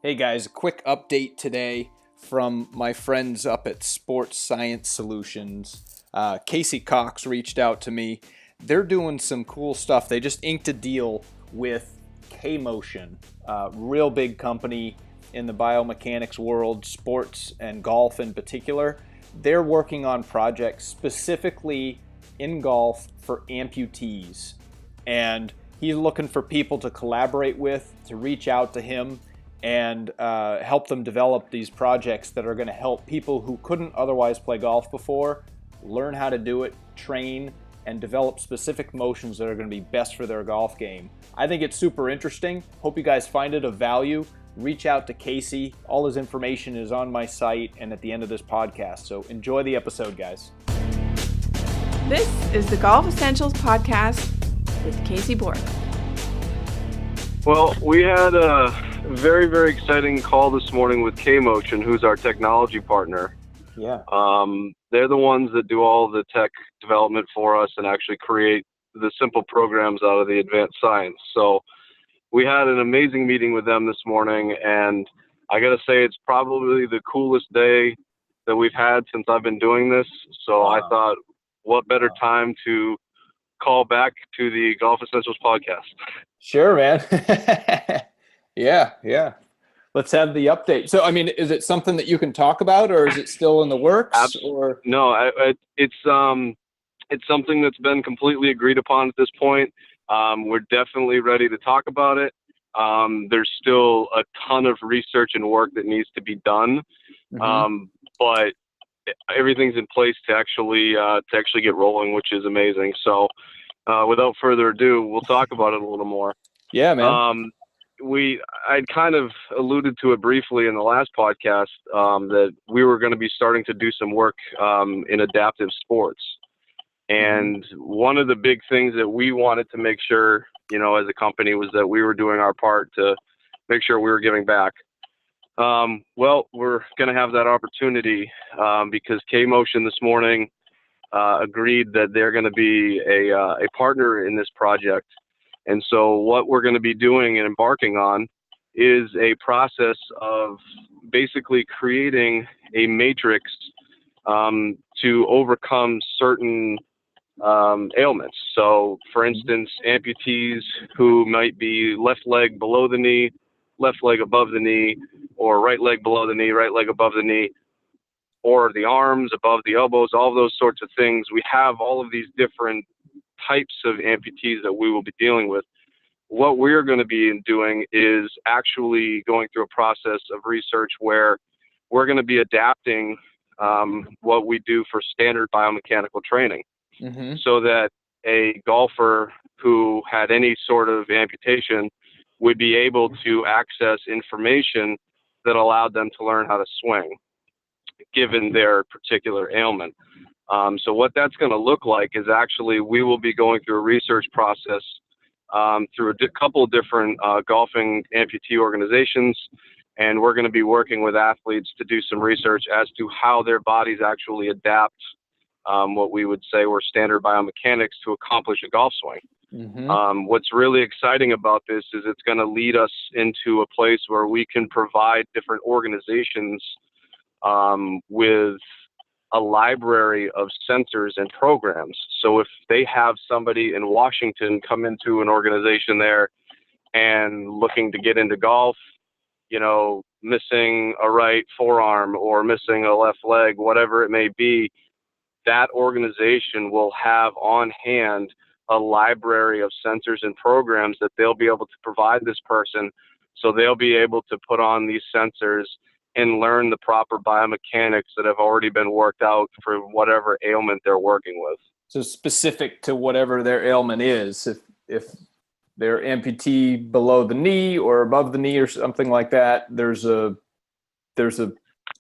Hey guys, a quick update today from my friends up at Sports Science Solutions. Casey Cox reached out to me. They're doing some cool stuff. They just inked a deal with K-Motion, a real big company in the biomechanics world, sports and golf in particular. They're working on projects specifically in golf for amputees. And he's looking for people to collaborate with, to reach out to him and help them develop these projects that are going to help people who couldn't otherwise play golf before learn how to do it, train, and develop specific motions that are going to be best for their golf game. I think it's super interesting. Hope you guys find it of value. Reach out to Casey. All his information is on my site and at the end of this podcast. So enjoy the episode, guys. This is the Golf Essentials Podcast with Casey Bork. Well, we had a very, very exciting call this morning with K-Motion, who's our technology partner. Yeah. They're the ones that do all the tech development for us and actually create the simple programs out of the advanced science. So we had an amazing meeting with them this morning, and I got to say it's probably the coolest day that we've had since I've been doing this. So Wow. I thought, what better time to call back to the Golf Essentials podcast. Sure, man. Yeah. Let's have the update. So, I mean, is it something that you can talk about, or is it still in the works? Or no, it's something that's been completely agreed upon at this point. We're definitely ready to talk about it. There's still a ton of research and work that needs to be done, but everything's in place to actually get rolling, which is amazing. So, without further ado, we'll talk about it a little more. Yeah, man. I'd kind of alluded to it briefly in the last podcast, that we were going to be starting to do some work in adaptive sports. And one of the big things that we wanted to make sure, as a company, was that we were doing our part to make sure we were giving back. Well, we're going to have that opportunity because K-Motion this morning agreed that they're going to be a partner in this project. And so what we're going to be doing and embarking on is a process of basically creating a matrix to overcome certain ailments. So, for instance, amputees who might be left leg below the knee, left leg above the knee, or right leg below the knee, right leg above the knee, or the arms above the elbows, all those sorts of things. We have all of these different types of amputees that we will be dealing with. What we're going to be doing is actually going through a process of research where we're going to be adapting what we do for standard biomechanical training, so that a golfer who had any sort of amputation would be able to access information that allowed them to learn how to swing, given their particular ailment. So what that's going to look like is actually we will be going through a research process through a couple of different golfing amputee organizations, and we're going to be working with athletes to do some research as to how their bodies actually adapt what we would say were standard biomechanics to accomplish a golf swing. What's really exciting about this is it's going to lead us into a place where we can provide different organizations with a library of sensors and programs. So if they have somebody in Washington come into an organization there and looking to get into golf, missing a right forearm or missing a left leg, whatever it may be, that organization will have on hand a library of sensors and programs that they'll be able to provide this person. So they'll be able to put on these sensors and learn the proper biomechanics that have already been worked out for whatever ailment they're working with. So specific to whatever their ailment is, if they're amputee below the knee or above the knee or something like that, there's a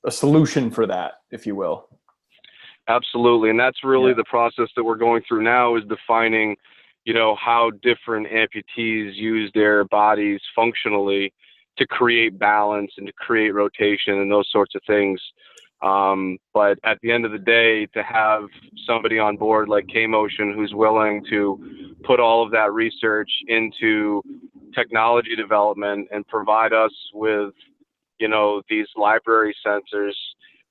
solution for that, if you will. Absolutely. And that's really the process that we're going through now, is defining, how different amputees use their bodies functionally to create balance and to create rotation and those sorts of things. But at the end of the day, to have somebody on board like K-Motion who's willing to put all of that research into technology development and provide us with these library sensors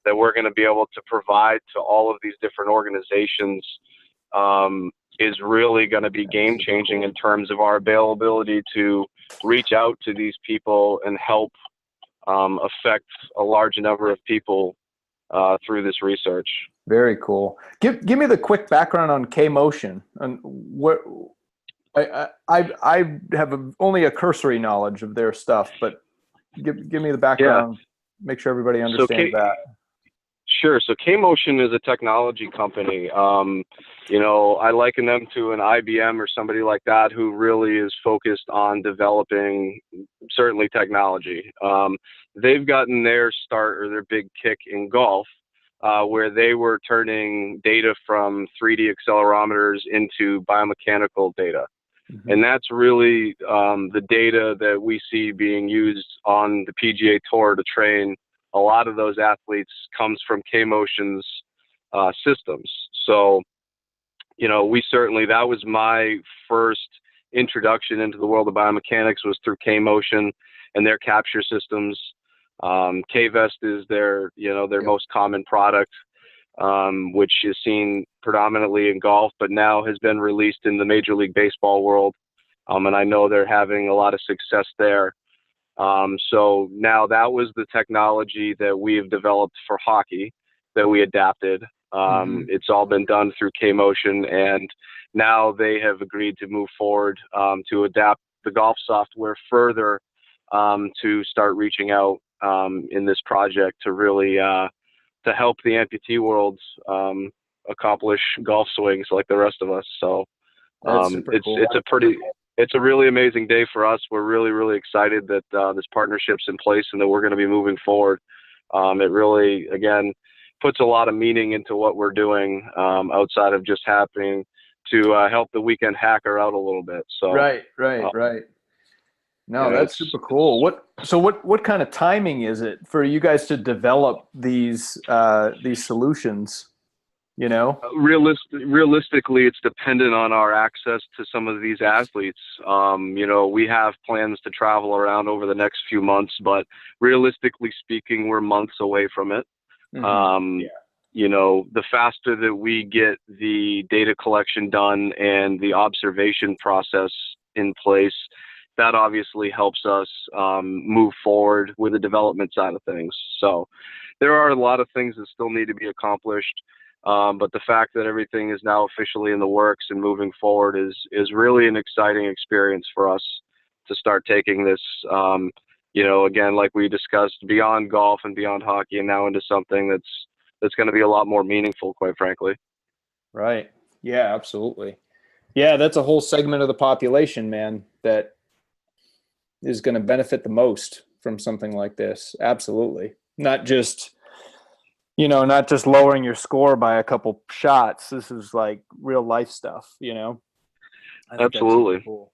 that we're going to be able to provide to all of these different organizations is really going to be game changing in terms of our availability to reach out to these people and help affect a large number of people through this research. Very cool. Give me the quick background on K-Motion and what. I have only a cursory knowledge of their stuff, but give me the background. Yeah. Make sure everybody understands that. Sure. So K-Motion is a technology company. I liken them to an IBM or somebody like that who really is focused on developing certainly technology. They've gotten their start or their big kick in golf, where they were turning data from 3D accelerometers into biomechanical data. Mm-hmm. And that's really the data that we see being used on the PGA Tour to train a lot of those athletes comes from K-Motion's systems. So, that was my first introduction into the world of biomechanics was through K-Motion and their capture systems. K-Vest is their most common product, which is seen predominantly in golf, but now has been released in the Major League Baseball world. And I know they're having a lot of success there. So now that was the technology that we have developed for hockey that we adapted. It's all been done through K-Motion, and now they have agreed to move forward to adapt the golf software further to start reaching out in this project to really to help the amputee world accomplish golf swings like the rest of us. So it's a really amazing day for us. We're really, really excited that this partnership's in place and that we're going to be moving forward. It really, again, puts a lot of meaning into what we're doing outside of just happening to help the weekend hacker out a little bit. So right. No, that's super cool. What kind of timing is it for you guys to develop these solutions? Realistically, it's dependent on our access to some of these athletes. We have plans to travel around over the next few months, but realistically speaking, we're months away from it. The faster that we get the data collection done and the observation process in place, that obviously helps us move forward with the development side of things. So there are a lot of things that still need to be accomplished. But the fact that everything is now officially in the works and moving forward is really an exciting experience for us to start taking this, again, like we discussed, beyond golf and beyond hockey and now into something that's going to be a lot more meaningful, quite frankly. Right. Yeah, absolutely. Yeah, that's a whole segment of the population, man, that is going to benefit the most from something like this. Absolutely. Not just lowering your score by a couple shots. This is like real life stuff, Absolutely. Cool.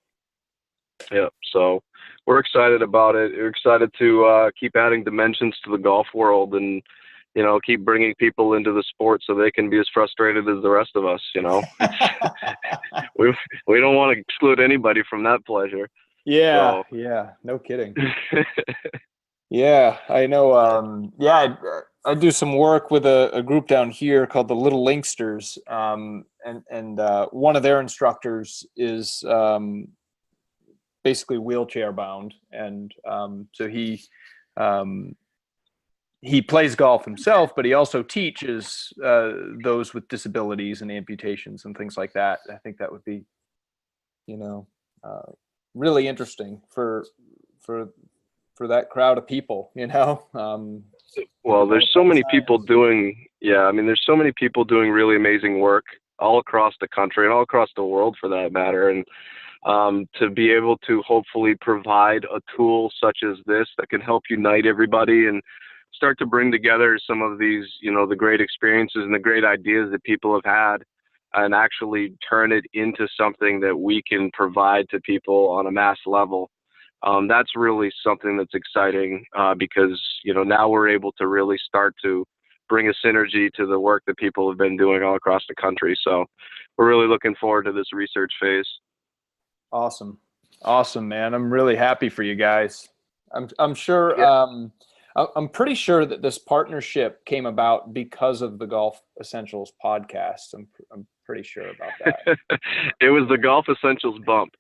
Yeah. So we're excited about it. We're excited to keep adding dimensions to the golf world and, keep bringing people into the sport so they can be as frustrated as the rest of us. We don't want to exclude anybody from that pleasure. Yeah. So. Yeah. No kidding. Yeah, I know. I do some work with a group down here called the Little Linksters, and one of their instructors is basically wheelchair bound, and so he plays golf himself, but he also teaches those with disabilities and amputations and things like that. I think that would be, really interesting for that crowd of people, Well, there's so many people doing, there's so many people doing really amazing work all across the country and all across the world for that matter. And to be able to hopefully provide a tool such as this that can help unite everybody and start to bring together some of these, the great experiences and the great ideas that people have had and actually turn it into something that we can provide to people on a mass level. That's really something that's exciting because, now we're able to really start to bring a synergy to the work that people have been doing all across the country. So we're really looking forward to this research phase. Awesome, man. I'm really happy for you guys. I'm sure. Yeah. I'm pretty sure that this partnership came about because of the Golf Essentials podcast. I'm pretty sure about that. It was the Golf Essentials bump.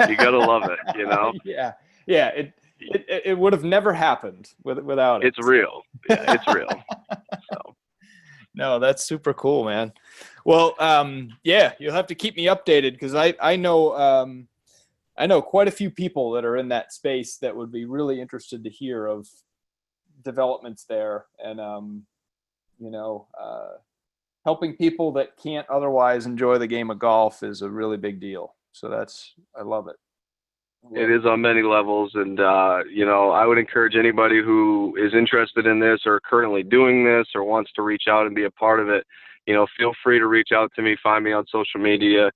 You gotta love it, you know. Yeah, yeah. It would have never happened without it. It's real. Yeah, it's real. So. No, that's super cool, man. Well, yeah, you'll have to keep me updated because I know quite a few people that are in that space that would be really interested to hear of developments there, and helping people that can't otherwise enjoy the game of golf is a really big deal. So I love it. It is on many levels, and I would encourage anybody who is interested in this or currently doing this or wants to reach out and be a part of it. Feel free to reach out to me, find me on social media,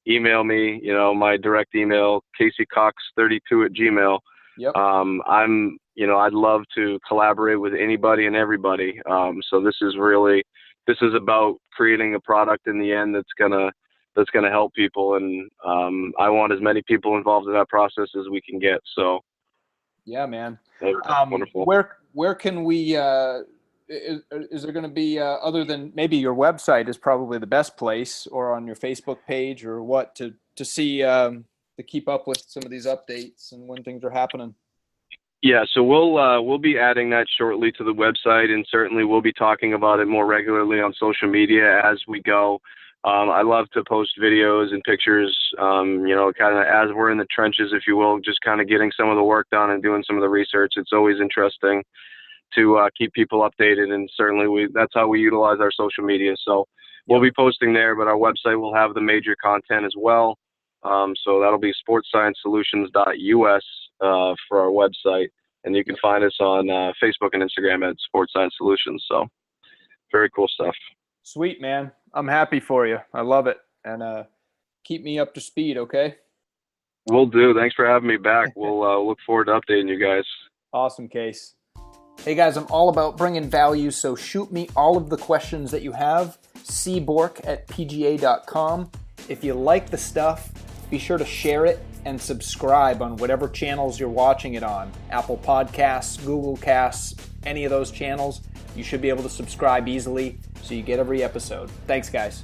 email me. My direct email, caseycox32@gmail.com. Yep. I'd love to collaborate with anybody and everybody. So this is about creating a product in the end that's gonna help people, and I want as many people involved in that process as we can get. So, yeah, man. Wonderful. Where can we? Is there going to be other than maybe your website is probably the best place, or on your Facebook page, or what to see to keep up with some of these updates and when things are happening? Yeah, so we'll be adding that shortly to the website, and certainly we'll be talking about it more regularly on social media as we go. I love to post videos and pictures, kind of as we're in the trenches, if you will, just kind of getting some of the work done and doing some of the research. It's always interesting to keep people updated, and certainly that's how we utilize our social media. So we'll be posting there, but our website will have the major content as well. So that'll be sportsciencesolutions.us for our website, and you can find us on Facebook and Instagram at Sports Science Solutions. So very cool stuff. Sweet, man. I'm happy for you. I love it. And keep me up to speed, okay? Will do. Thanks for having me back. We'll look forward to updating you guys. Awesome, Case. Hey, guys, I'm all about bringing value, so shoot me all of the questions that you have, cbork@pga.com. If you like the stuff, be sure to share it and subscribe on whatever channels you're watching it on. Apple Podcasts, Google Casts, any of those channels. You should be able to subscribe easily so you get every episode. Thanks, guys.